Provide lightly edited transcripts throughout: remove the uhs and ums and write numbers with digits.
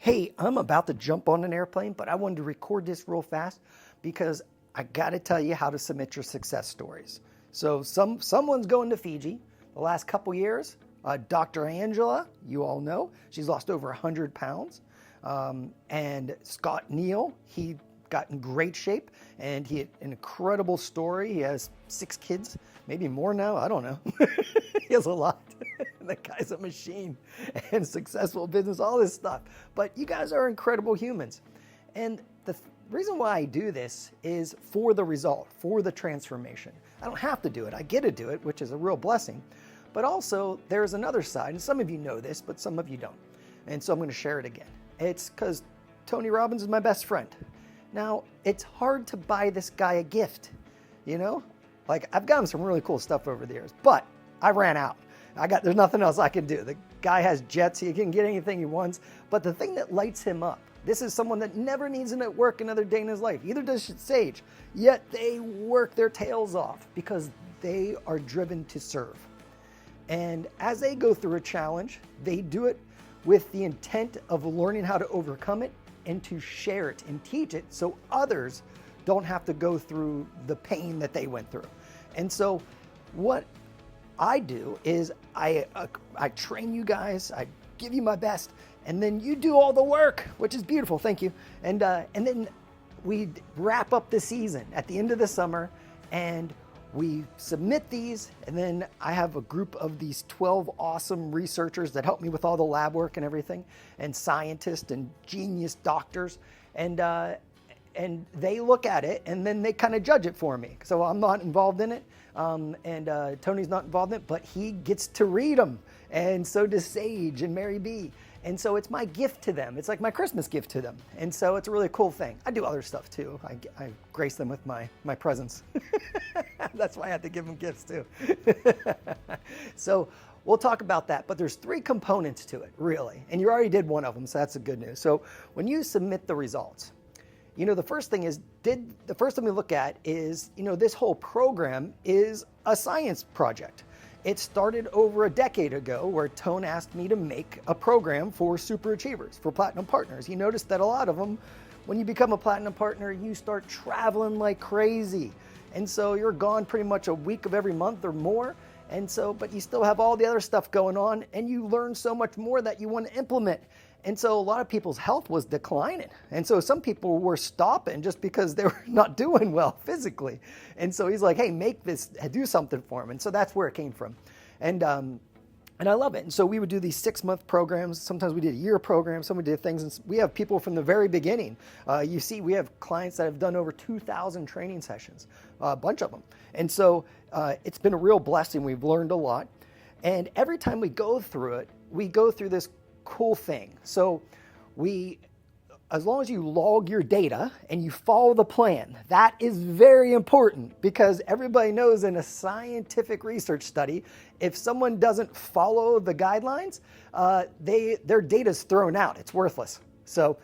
Hey, I'm about to jump on an airplane, but I wanted to record this real fast because I got to tell you how to submit your success stories. So someone's going to Fiji the last couple years. Dr. Angela, you all know, she's lost over 100 pounds. And Scott Neal, he got in great shape, and he had an incredible story. He has 6 kids, maybe more now, I don't know. He has a lot. The guy's a machine, and successful business, all this stuff. But you guys are incredible humans. And the reason why I do this is for the result, for the transformation. I don't have to do it. I get to do it, which is a real blessing. But also, there's another side, and some of you know this, but some of you don't. And so I'm going to share it again. It's because Tony Robbins is my best friend. Now, it's hard to buy this guy a gift, you know? Like, I've gotten some really cool stuff over the years, but I ran out. There's nothing else I can do. The guy has jets, he can get anything he wants, but the thing that lights him up, this is someone that never needs to work another day in his life, either does Sage, yet they work their tails off because they are driven to serve. And as they go through a challenge, they do it with the intent of learning how to overcome it and to share it and teach it so others don't have to go through the pain that they went through. And so what I do is I train you guys, I give you my best, and then you do all the work, which is beautiful, thank you. And then we wrap up the season at the end of the summer, and we submit these, and then I have a group of these 12 awesome researchers that help me with all the lab work and everything, and scientists and genius doctors, and they look at it, and then they kind of judge it for me. So I'm not involved in it, and Tony's not involved in it, but he gets to read them, and so does Sage and Mary B. And so it's my gift to them. It's like my Christmas gift to them. And so it's a really cool thing. I do other stuff too. I grace them with my presence. That's why I have to give them gifts too. So we'll talk about that, but there's 3 components to it, really. And you already did one of them, so that's the good news. So when you submit the results, you know, the first thing we look at is, you know, this whole program is a science project. It started over a decade ago where Tone asked me to make a program for super achievers, for platinum partners. He noticed that a lot of them, when you become a platinum partner, you start traveling like crazy. And so you're gone pretty much a week of every month or more. And so, but you still have all the other stuff going on, and you learn so much more that you want to implement. And so a lot of people's health was declining. And so some people were stopping just because they were not doing well physically. And so he's like, hey, make this, do something for them. And so that's where it came from. And I love it. And so we would do these 6-month programs. Sometimes we did a year program. Some we did things. And we have people from the very beginning. You see, we have clients that have done over 2,000 training sessions, a bunch of them. And so it's been a real blessing. We've learned a lot. And every time we go through it, we go through this cool thing. So as long as you log your data and you follow the plan, that is very important, because everybody knows in a scientific research study, if someone doesn't follow the guidelines, their data is thrown out. It's worthless. So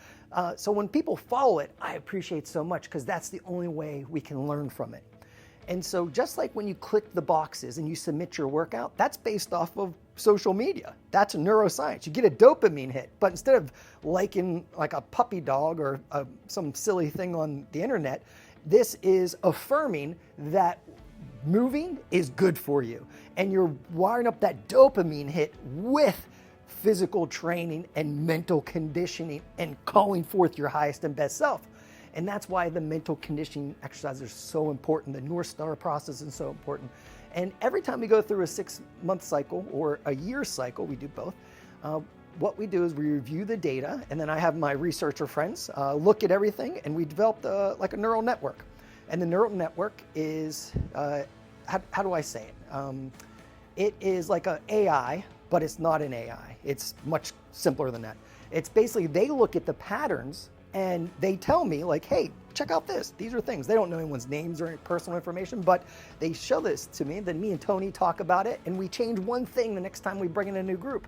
when people follow it, I appreciate so much, because that's the only way we can learn from it. And so just like when you click the boxes and you submit your workout, that's based off of social media. That's neuroscience. You get a dopamine hit, but instead of liking like a puppy dog or some silly thing on the internet, this is affirming that moving is good for you. And you're wiring up that dopamine hit with physical training and mental conditioning and calling forth your highest and best self. And that's why the mental conditioning exercises are so important. The North Star process is so important. And every time we go through a 6-month cycle or a year cycle, we do both, what we do is we review the data, and then I have my researcher friends look at everything, and we developed like a neural network. And the neural network is, how do I say it? It is like an AI, but it's not an AI. It's much simpler than that. It's basically, they look at the patterns and they tell me like, hey, check out this. These are things. They don't know anyone's names or any personal information, but they show this to me. Then me and Tony talk about it, and we change one thing the next time we bring in a new group.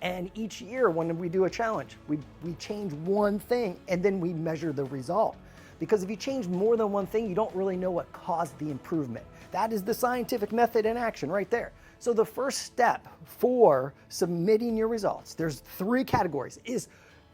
And each year when we do a challenge, we change one thing, and then we measure the result. Because if you change more than one thing, you don't really know what caused the improvement. That is the scientific method in action right there. So the first step for submitting your results, there's 3 categories, is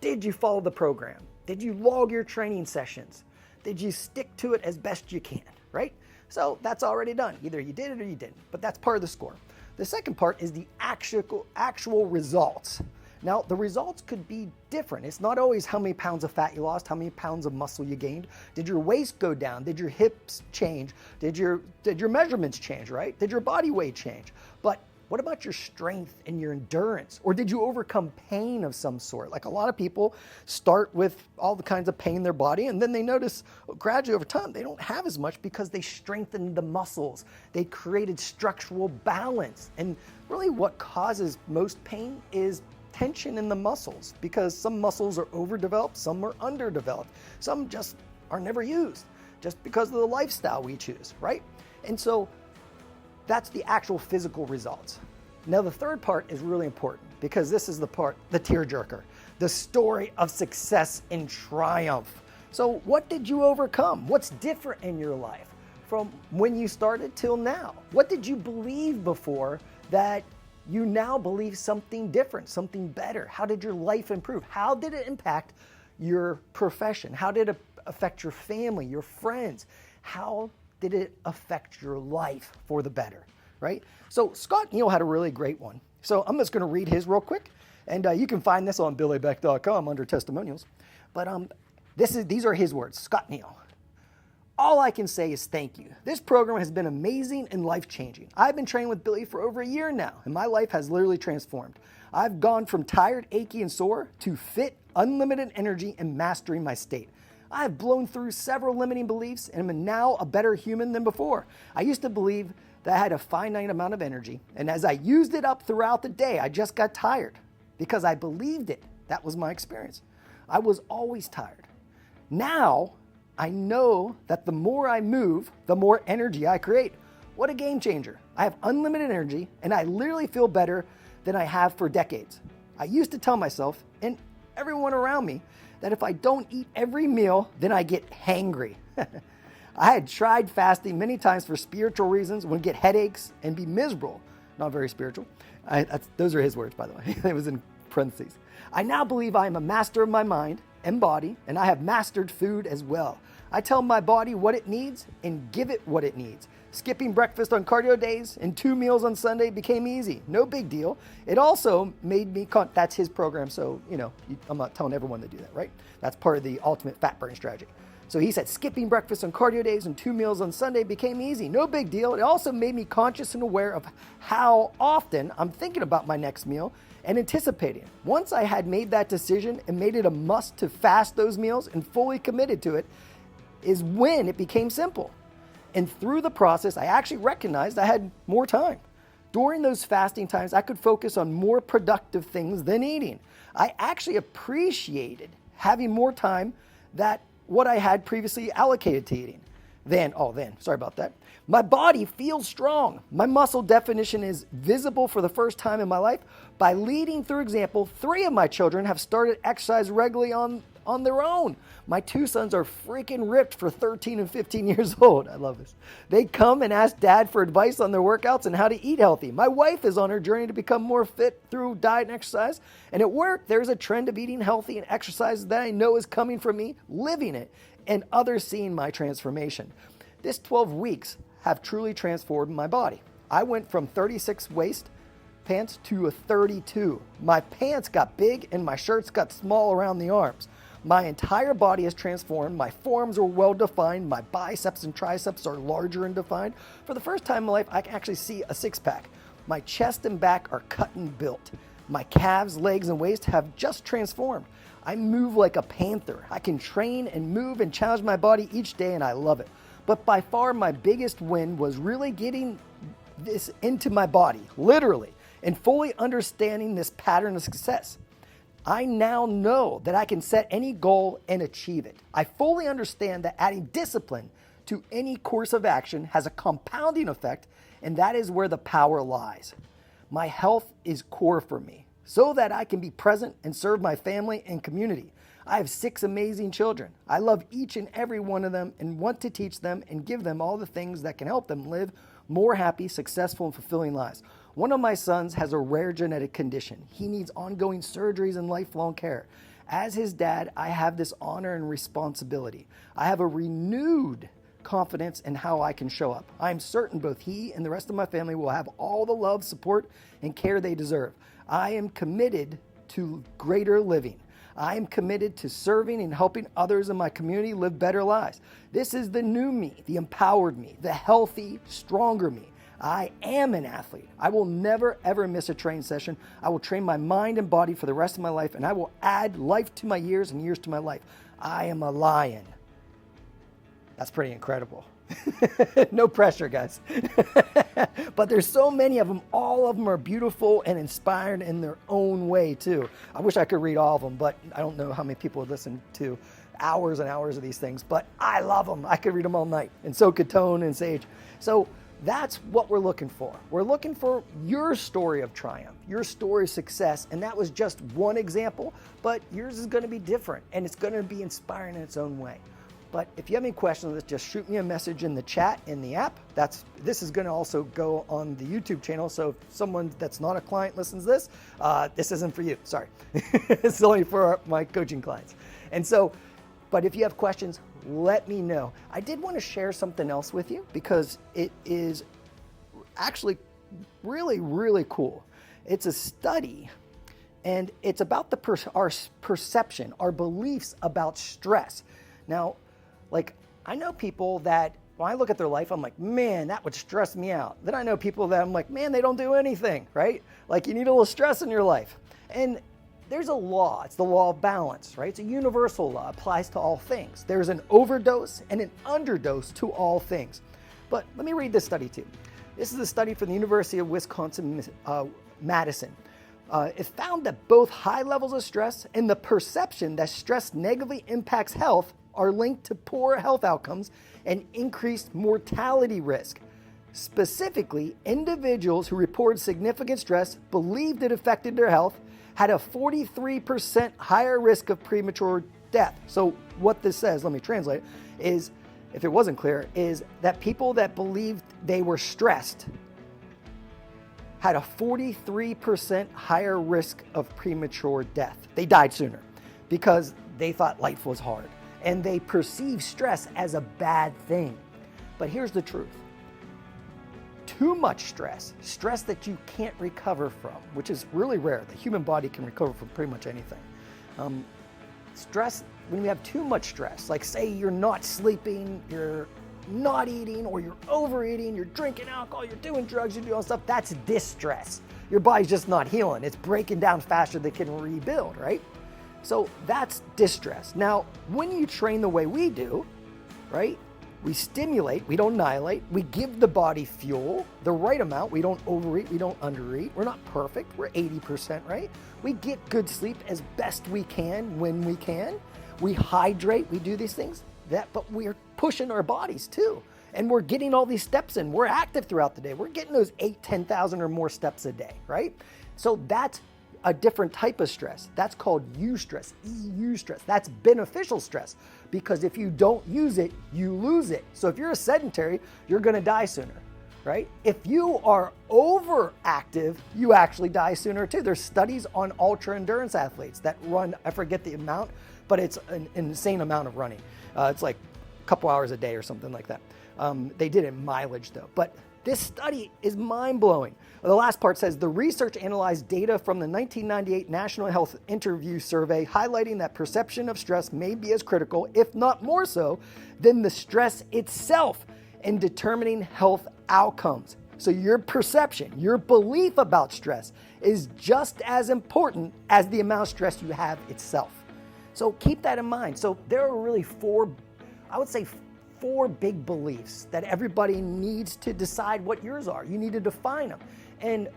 Did you follow the program? Did you log your training sessions? Did you stick to it as best you can, right? So that's already done. Either you did it or you didn't, but that's part of the score. The second part is the actual results. Now, the results could be different. It's not always how many pounds of fat you lost, how many pounds of muscle you gained. Did your waist go down? Did your hips change? Did your measurements change, right? Did your body weight change? But what about your strength and your endurance? Or did you overcome pain of some sort? Like a lot of people start with all the kinds of pain in their body, and then they notice gradually over time they don't have as much because they strengthened the muscles. They created structural balance. And really what causes most pain is tension in the muscles, because some muscles are overdeveloped, some are underdeveloped, some just are never used just because of the lifestyle we choose, right? And so that's the actual physical results. Now the third part is really important, because this is the part, the tearjerker, the story of success and triumph. So what did you overcome? What's different in your life from when you started till now? What did you believe before that you now believe something different, something better? How did your life improve? How did it impact your profession? How did it affect your family, your friends? How did it affect your life for the better, right? So Scott Neal had a really great one. So I'm just going to read his real quick, and you can find this on billybeck.com under testimonials. But these are his words, Scott Neal. All I can say is thank you. This program has been amazing and life-changing. I've been training with Billy for over a year now, and my life has literally transformed. I've gone from tired, achy, and sore to fit, unlimited energy, and mastering my state. I have blown through several limiting beliefs and am now a better human than before. I used to believe that I had a finite amount of energy, and as I used it up throughout the day, I just got tired because I believed it. That was my experience. I was always tired. Now, I know that the more I move, the more energy I create. What a game changer. I have unlimited energy, and I literally feel better than I have for decades. I used to tell myself and everyone around me that if I don't eat every meal, then I get hangry. I had tried fasting many times for spiritual reasons, would get headaches and be miserable. Not very spiritual. Those are his words, by the way. It was in parentheses. I now believe I am a master of my mind and body, and I have mastered food as well. I tell my body what it needs and give it what it needs. Skipping breakfast on cardio days and 2 meals on Sunday became easy. No big deal. It also made me, that's his program, so, I'm not telling everyone to do that, right? That's part of the ultimate fat burning strategy. So he said, skipping breakfast on cardio days and 2 meals on Sunday became easy. No big deal. It also made me conscious and aware of how often I'm thinking about my next meal and anticipating. Once I had made that decision and made it a must to fast those meals and fully committed to it, is when it became simple. And through the process, I actually recognized I had more time. During those fasting times, I could focus on more productive things than eating. I actually appreciated having more time than what I had previously allocated to eating. Sorry about that. My body feels strong. My muscle definition is visible for the first time in my life. By leading through example, 3 of my children have started exercise regularly on their own. My 2 sons are freaking ripped for 13 and 15 years old. I love this. They come and ask dad for advice on their workouts and how to eat healthy. My wife is on her journey to become more fit through diet and exercise. And at work, there's a trend of eating healthy and exercise that I know is coming from me, living it, and others seeing my transformation. This 12 weeks have truly transformed my body. I went from 36 waist pants to a 32. My pants got big and my shirts got small around the arms. My entire body has transformed. My forearms are well defined. My biceps and triceps are larger and defined. For the first time in my life, I can actually see a 6-pack. My chest and back are cut and built. My calves, legs, and waist have just transformed. I move like a panther. I can train and move and challenge my body each day, and I love it. But by far, my biggest win was really getting this into my body, literally, and fully understanding this pattern of success. I now know that I can set any goal and achieve it. I fully understand that adding discipline to any course of action has a compounding effect, and that is where the power lies. My health is core for me, so that I can be present and serve my family and community. I have 6 amazing children. I love each and every one of them and want to teach them and give them all the things that can help them live more happy, successful, and fulfilling lives. One of my sons has a rare genetic condition. He needs ongoing surgeries and lifelong care. As his dad, I have this honor and responsibility. I have a renewed confidence in how I can show up. I am certain both he and the rest of my family will have all the love, support, and care they deserve. I am committed to greater living. I am committed to serving and helping others in my community live better lives. This is the new me, the empowered me, the healthy, stronger me. I am an athlete. I will never, ever miss a training session. I will train my mind and body for the rest of my life, and I will add life to my years and years to my life. I am a lion. That's pretty incredible. No pressure, guys. But there's so many of them. All of them are beautiful and inspired in their own way, too. I wish I could read all of them, but I don't know how many people would listen to hours and hours of these things. But I love them. I could read them all night. And so could Tone and Sage. So that's what we're looking for. We're looking for your story of triumph, your story of success. And that was just one example, but yours is going to be different, and it's going to be inspiring in its own way. But if you have any questions, just shoot me a message in the chat in the app. This is going to also go on the YouTube channel. So if someone that's not a client listens to this, this isn't for you. Sorry. It's only for my coaching clients. And so, but if you have questions, let me know. I did want to share something else with you because it is actually really, really cool. It's a study, and it's about our perception, our beliefs about stress. Now, like, I know people that when I look at their life, I'm like, man, that would stress me out. Then I know people that I'm like, man, they don't do anything, right? Like, you need a little stress in your life. And there's a law. It's the law of balance, right? It's a universal law. It applies to all things. There's an overdose and an underdose to all things. But let me read this study to you. This is a study from the University of Wisconsin-Madison. It found that both high levels of stress and the perception that stress negatively impacts health are linked to poor health outcomes and increased mortality risk. Specifically, individuals who reported significant stress believed it affected their health had a 43% higher risk of premature death. So what this says, let me translate it, is, if it wasn't clear, is that people that believed they were stressed had a 43% higher risk of premature death. They died sooner because they thought life was hard and they perceive stress as a bad thing. But here's the truth. Too much stress that you can't recover from, which is really rare. The human body can recover from pretty much anything. Stress, when you have too much stress, like say you're not sleeping, you're not eating, or you're overeating, you're drinking alcohol, you're doing drugs, you're doing stuff, that's distress. Your body's just not healing. It's breaking down faster than it can rebuild, right? So that's distress. Now, when you train the way we do, right? We stimulate, we don't annihilate, we give the body fuel, the right amount, we don't overeat, we don't undereat, we're not perfect, we're 80%, right? We get good sleep as best we can when we can. We hydrate, we do these things, but we're pushing our bodies too. And we're getting all these steps in. We're active throughout the day. We're getting those 8,000, 10,000 or more steps a day, right? So that's a different type of stress. That's called eustress, EU stress. That's beneficial stress, because if you don't use it, you lose it. So if you're a sedentary, you're gonna die sooner, right? If you are overactive, you actually die sooner too. There's studies on ultra endurance athletes that run, I forget the amount, but it's an insane amount of running. It's like a couple hours a day or something like that. They did it in mileage though, but this study is mind-blowing. The last part says, the research analyzed data from the 1998 National Health Interview Survey, highlighting that perception of stress may be as critical, if not more so, than the stress itself in determining health outcomes. So your perception, your belief about stress is just as important as the amount of stress you have itself. So keep that in mind. So there are really four big beliefs that everybody needs to decide what yours are. You need to define them. And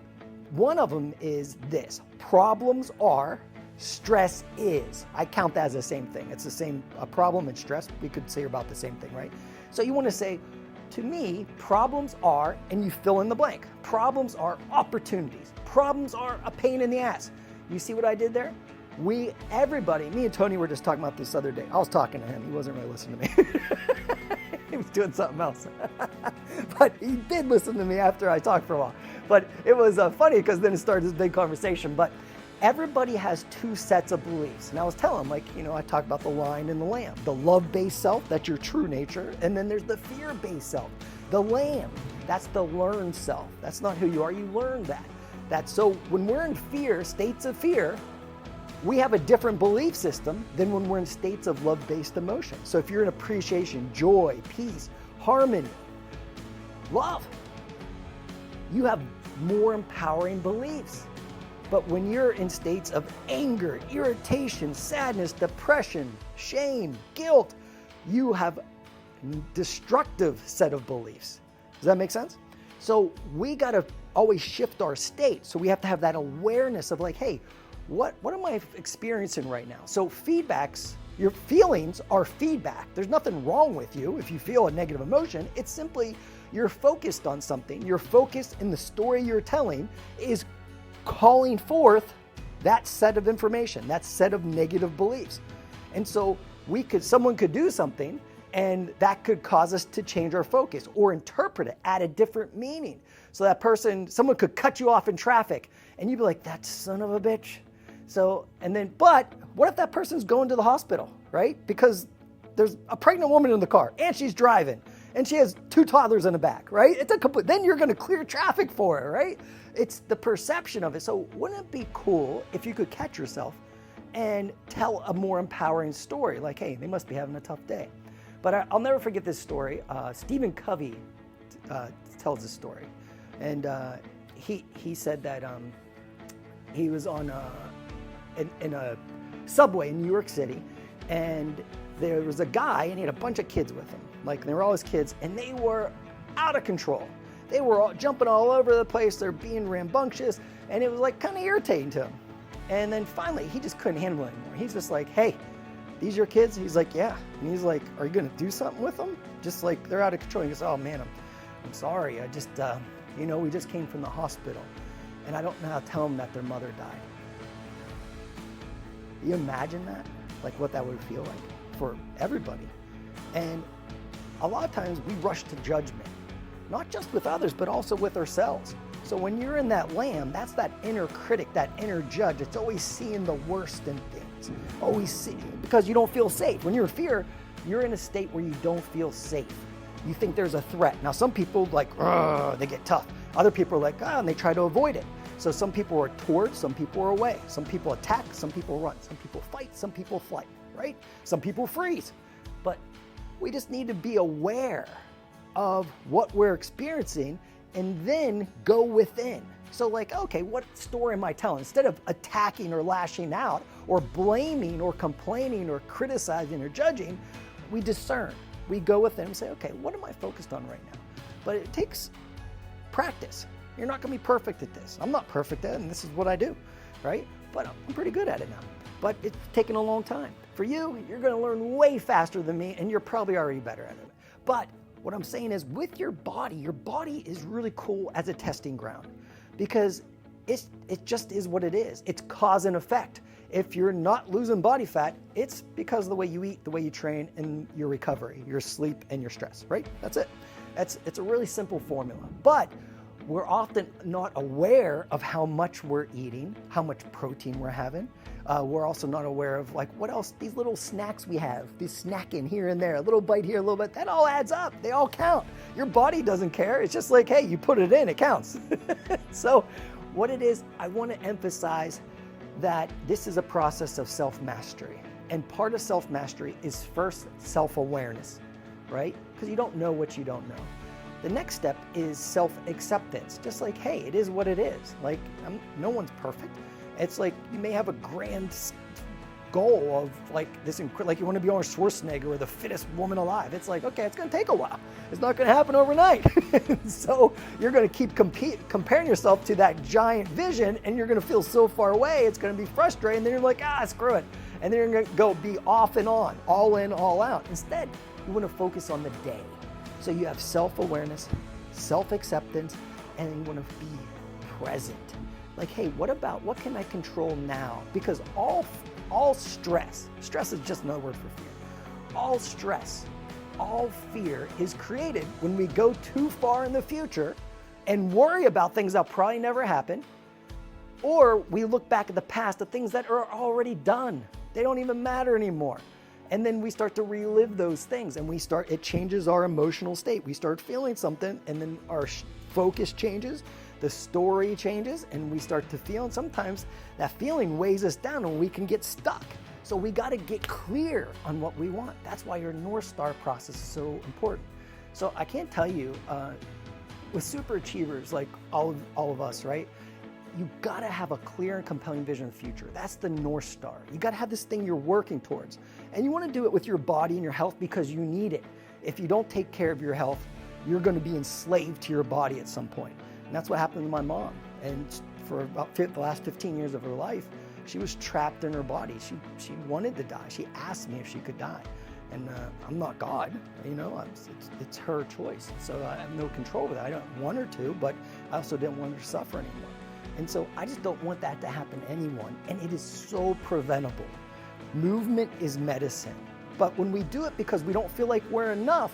one of them is this: problems are, stress is. I count that as the same thing. It's the same, a problem and stress, we could say about the same thing, right? So you want to say, to me, problems are, and you fill in the blank. Problems are opportunities. Problems are a pain in the ass. You see what I did there? Everybody, me and Tony were just talking about this other day. I was talking to him. He wasn't really listening to me. He was doing something else. But he did listen to me after I talked for a while. But it was funny because then it started this big conversation. But everybody has two sets of beliefs. And I was telling them, like, I talk about the lion and the lamb. The love-based self, that's your true nature. And then there's the fear-based self. The lamb, that's the learned self. That's not who you are, you learn that. So when we're in fear, states of fear, we have a different belief system than when we're in states of love-based emotion. So if you're in appreciation, joy, peace, harmony, love, you have more empowering beliefs. But when you're in states of anger, irritation, sadness, depression, shame, guilt, you have a destructive set of beliefs. Does that make sense? So we got to always shift our state. So we have to have that awareness of like, hey, what am I experiencing right now? So feedbacks, your feelings are feedback. There's nothing wrong with you if you feel a negative emotion. It's simply you're focused on something. Your focus in the story you're telling is calling forth that set of information, that set of negative beliefs. And so someone could do something and that could cause us to change our focus or interpret it, add a different meaning. So someone could cut you off in traffic and you'd be like, that son of a bitch. But what if that person's going to the hospital, right? Because there's a pregnant woman in the car and she's driving and she has 2 toddlers in the back, right? Then you're going to clear traffic for her, right? It's the perception of it. So wouldn't it be cool if you could catch yourself and tell a more empowering story? Like, hey, they must be having a tough day. But I'll never forget this story. Stephen Covey tells this story. And he said that he was on in a subway in New York City, and there was a guy, and he had a bunch of kids with him. Like, they were all his kids, and they were out of control. They were all jumping all over the place. They're being rambunctious, and it was like kind of irritating to him. And then finally, he just couldn't handle it anymore. He's just like, hey, these your kids? He's like, yeah. And he's like, are you going to do something with them? Just like, they're out of control. He goes, oh man, I'm sorry. I just, we just came from the hospital, and I don't know how to tell them that their mother died. You imagine that? Like what that would feel like for everybody. And a lot of times we rush to judgment, not just with others, but also with ourselves. So when you're in that lamb, that's that inner critic, that inner judge. It's always seeing the worst in things. Always see, because you don't feel safe. When you're in fear, you're in a state where you don't feel safe. You think there's a threat. Now some people they get tough. Other people are like, and they try to avoid it. So some people are towards, some people are away. Some people attack, some people run. Some people fight, some people flight, right? Some people freeze. But we just need to be aware of what we're experiencing and then go within. So like, okay, what story am I telling? Instead of attacking or lashing out or blaming or complaining or criticizing or judging, we discern. We go within and say, okay, what am I focused on right now? But it takes practice. You're not going to be perfect at this. I'm not perfect at it, and this is what I do, right? But I'm pretty good at it now. But it's taken a long time. For you, you're going to learn way faster than me, and you're probably already better at it. But what I'm saying is with your body is really cool as a testing ground because it just is what it is. It's cause and effect. If you're not losing body fat, it's because of the way you eat, the way you train, and your recovery, your sleep, and your stress, right? That's it. It's a really simple formula. But we're often not aware of how much we're eating, how much protein we're having. We're also not aware of like what else, these little snacks we have, this snacking here and there, a little bite here, a little bit, that all adds up. They all count. Your body doesn't care. It's just like, hey, you put it in, it counts. So what it is, I want to emphasize that this is a process of self-mastery. And part of self-mastery is first self-awareness, right? Because you don't know what you don't know. The next step is self-acceptance. Just like, hey, it is what it is. Like, no one's perfect. It's like you may have a grand goal of like this, like you want to be Arnold Schwarzenegger or the fittest woman alive. It's like, okay, it's going to take a while. It's not going to happen overnight. So you're going to keep comparing yourself to that giant vision, and you're going to feel so far away. It's going to be frustrating. And then you're like, screw it. And then you're going to go be off and on, all in, all out. Instead, you want to focus on the day. So you have self-awareness, self-acceptance, and you want to be present. Like, hey, what can I control now? Because all stress is just another word for fear. All stress, all fear is created when we go too far in the future and worry about things that'll probably never happen. Or we look back at the past, the things that are already done. They don't even matter anymore. And then we start to relive those things, and it changes our emotional state. We start feeling something, and then our focus changes, the story changes, and we start to feel, and sometimes that feeling weighs us down and we can get stuck. So we got to get clear on what we want. That's why your North Star process is so important. So I can't tell you, with super achievers like all of us, right? You got to have a clear and compelling vision of the future. That's the North Star. You got to have this thing you're working towards. And you want to do it with your body and your health because you need it. If you don't take care of your health, you're going to be enslaved to your body at some point. And that's what happened to my mom. And for about the last 15 years of her life, she was trapped in her body. She wanted to die. She asked me if she could die. And I'm not God, it's her choice. So I have no control over that. I don't want her to, but I also didn't want her to suffer anymore. And so I just don't want that to happen to anyone. And it is so preventable. Movement is medicine. But when we do it because we don't feel like we're enough,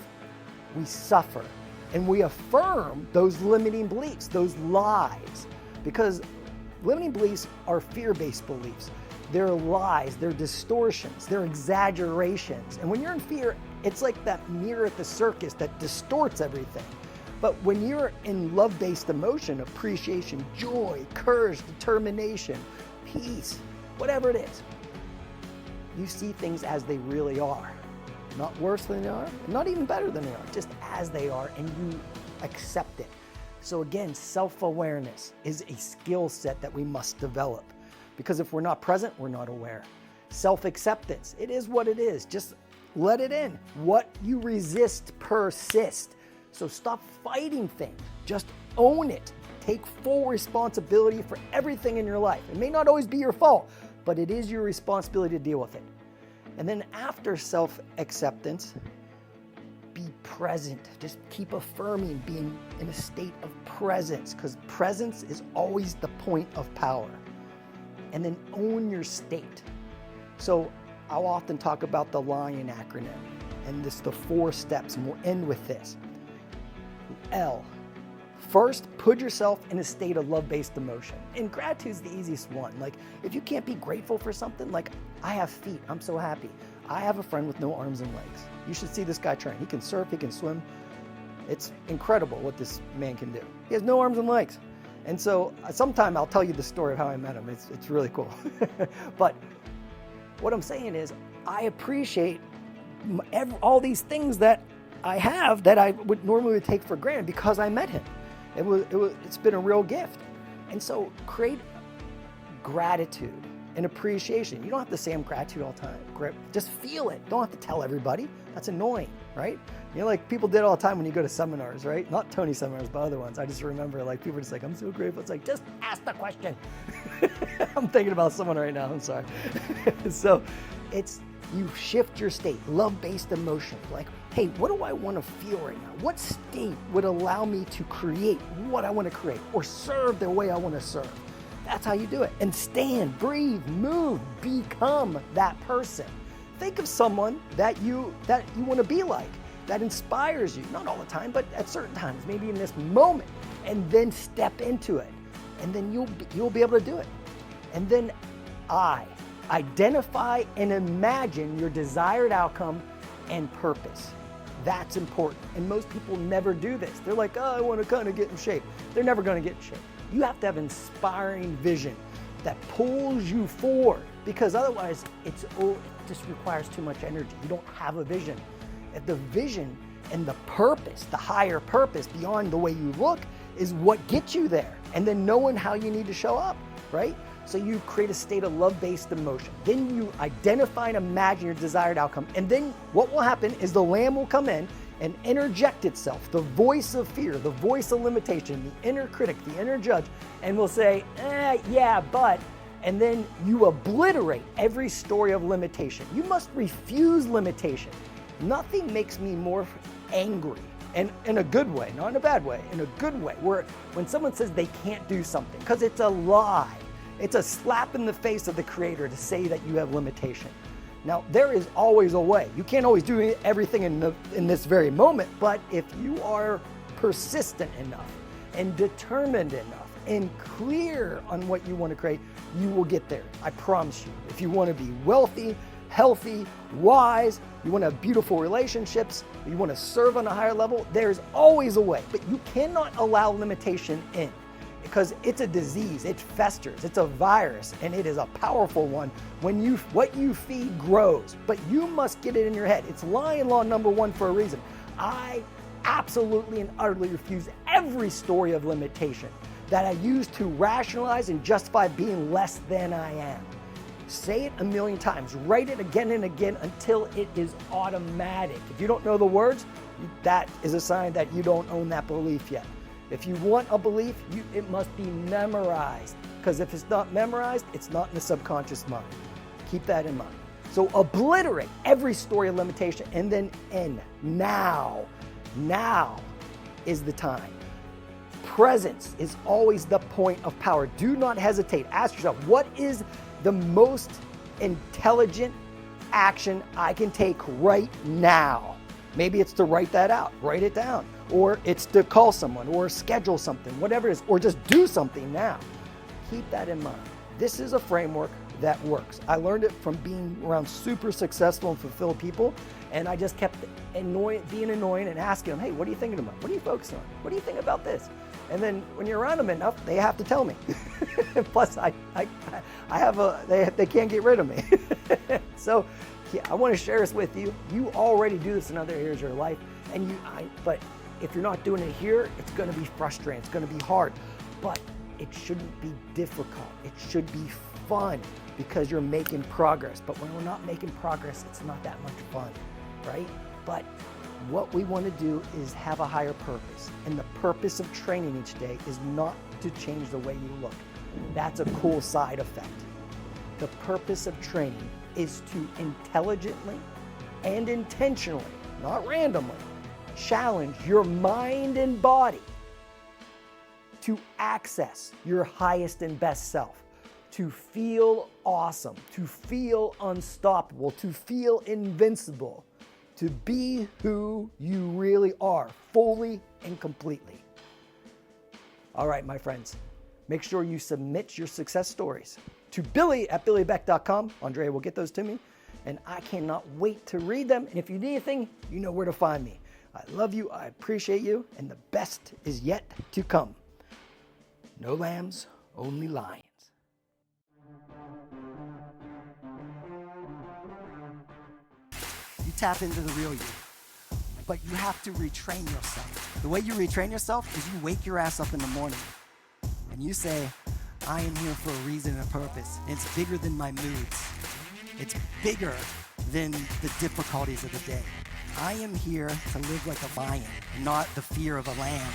we suffer. And we affirm those limiting beliefs, those lies. Because limiting beliefs are fear-based beliefs. They're lies, they're distortions, they're exaggerations. And when you're in fear, it's like that mirror at the circus that distorts everything. But when you're in love-based emotion, appreciation, joy, courage, determination, peace, whatever it is, you see things as they really are. Not worse than they are, not even better than they are, just as they are, and you accept it. So again, self-awareness is a skill set that we must develop. Because if we're not present, we're not aware. Self-acceptance, it is what it is. Just let it in. What you resist persists. So stop fighting things. Just own it. Take full responsibility for everything in your life. It may not always be your fault, but it is your responsibility to deal with it. And then after self-acceptance, be present. Just keep affirming being in a state of presence, because presence is always the point of power. And then own your state. So I'll often talk about the LION acronym, and this the 4 steps, and we'll end with this. L. First, put yourself in a state of love-based emotion. And gratitude is the easiest one. Like, if you can't be grateful for something, like, I have feet, I'm so happy. I have a friend with no arms and legs. You should see this guy train. He can surf, he can swim. It's incredible what this man can do. He has no arms and legs. And so sometime I'll tell you the story of how I met him. It's really cool. But what I'm saying is I appreciate all these things that I have that I would normally take for granted because I met him. It's been a real gift. And so create gratitude and appreciation. You don't have to say I'm gratitude all the time. Just feel it. Don't have to tell everybody. That's annoying, right? Like people did all the time when you go to seminars, right? Not Tony seminars, but other ones. I just remember like people are just like, I'm so grateful. It's like, just ask the question. I'm thinking about someone right now, I'm sorry. So you shift your state, love-based emotion. Like, hey, what do I want to feel right now? What state would allow me to create what I want to create or serve the way I want to serve? That's how you do it. And stand, breathe, move, become that person. Think of someone that you want to be like, that inspires you. Not all the time, but at certain times, maybe in this moment, and then step into it. And then you'll be able to do it. And then identify and imagine your desired outcome and purpose. That's important. And most people never do this. They're like, oh, I want to kind of get in shape. They're never going to get in shape. You have to have inspiring vision that pulls you forward, because otherwise it just requires too much energy. You don't have a vision. If the vision and the purpose, the higher purpose beyond the way you look, is what gets you there. And then knowing how you need to show up, right? So you create a state of love-based emotion. Then you identify and imagine your desired outcome. And then what will happen is the lamb will come in and interject itself, the voice of fear, the voice of limitation, the inner critic, the inner judge, and will say, yeah, but, and then you obliterate every story of limitation. You must refuse limitation. Nothing makes me more angry, and in a good way, not in a bad way, in a good way, where when someone says they can't do something, because it's a lie. It's a slap in the face of the Creator to say that you have limitation. Now, there is always a way. You can't always do everything in this very moment, but if you are persistent enough and determined enough and clear on what you want to create, you will get there. I promise you. If you want to be wealthy, healthy, wise, you want to have beautiful relationships, you want to serve on a higher level, there's always a way. But you cannot allow limitation in, because it's a disease, it festers, it's a virus, and it is a powerful one. What you feed grows, but you must get it in your head. It's lion law number one for a reason. I absolutely and utterly refuse every story of limitation that I use to rationalize and justify being less than I am. Say it a million times, write it again and again until it is automatic. If you don't know the words, that is a sign that you don't own that belief yet. If you want a belief, it must be memorized, because if it's not memorized, it's not in the subconscious mind. Keep that in mind. So obliterate every story of limitation and then end. Now is the time. Presence is always the point of power. Do not hesitate. Ask yourself, what is the most intelligent action I can take right now? Maybe it's to write that out, write it down, or it's to call someone or schedule something, whatever it is, or just do something now. Keep that in mind. This is a framework that works. I learned it from being around super successful and fulfilled people, and I just kept being annoying and asking them, hey, what are you thinking about? What are you focusing on? What do you think about this? And then when you're around them enough, they have to tell me. Plus, they can't get rid of me. So, yeah, I want to share this with you. You already do this in other areas of your life, but if you're not doing it here, it's going to be frustrating. It's going to be hard, but it shouldn't be difficult. It should be fun, because you're making progress. But when we're not making progress, it's not that much fun, right? But what we want to do is have a higher purpose. And the purpose of training each day is not to change the way you look. That's a cool side effect. The purpose of training is to intelligently and intentionally, not randomly, challenge your mind and body to access your highest and best self, to feel awesome, to feel unstoppable, to feel invincible, to be who you really are, fully and completely. All right, my friends, make sure you submit your success stories to billy@billybeck.com. Andrea will get those to me, and I cannot wait to read them. And if you need anything, you know where to find me. I love you, I appreciate you, and the best is yet to come. No lambs, only lions. You tap into the real you, but you have to retrain yourself. The way you retrain yourself is you wake your ass up in the morning and you say, I am here for a reason and a purpose. And it's bigger than my moods. It's bigger than the difficulties of the day. I am here to live like a lion, not the fear of a lamb.